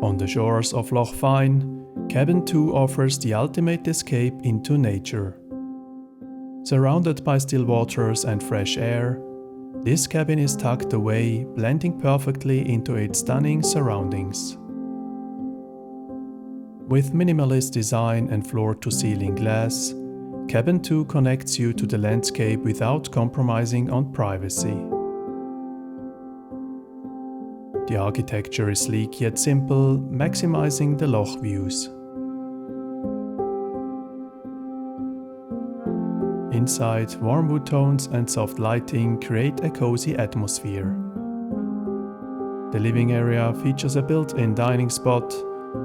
On the shores of Loch Fyne, Kabn 2 offers the ultimate escape into nature. Surrounded by still waters and fresh air, this cabin is tucked away, blending perfectly into its stunning surroundings. With minimalist design and floor-to-ceiling glass, Kabn 2 connects you to the landscape without compromising on privacy. The architecture is sleek yet simple, maximizing the loch views. Inside, warm wood tones and soft lighting create a cozy atmosphere. The living area features a built-in dining spot,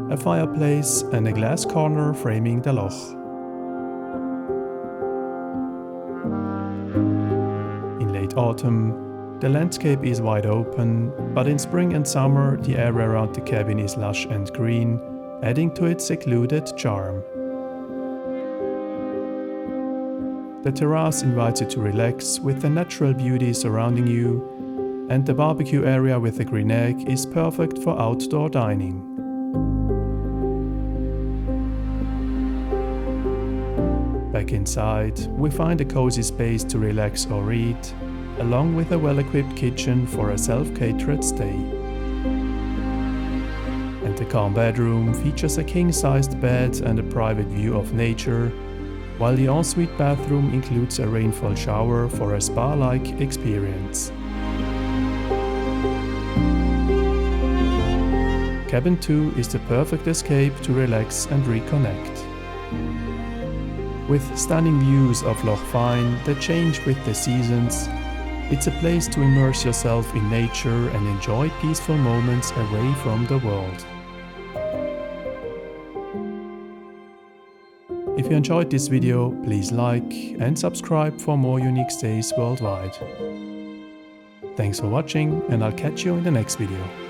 a fireplace and a glass corner framing the loch. In late autumn, the landscape is wide open, but in spring and summer the area around the cabin is lush and green, adding to its secluded charm. The terrace invites you to relax with the natural beauty surrounding you, and the barbecue area with the Green Egg is perfect for outdoor dining. Back inside, we find a cozy space to relax or read, along with a well-equipped kitchen for a self-catered stay. And the calm bedroom features a king-sized bed and a private view of nature, while the ensuite bathroom includes a rainfall shower for a spa-like experience. Kabn 2 is the perfect escape to relax and reconnect. With stunning views of Loch Fyne that change with the seasons, it's a place to immerse yourself in nature and enjoy peaceful moments away from the world. If you enjoyed this video, please like and subscribe for more unique stays worldwide. Thanks for watching, and I'll catch you in the next video.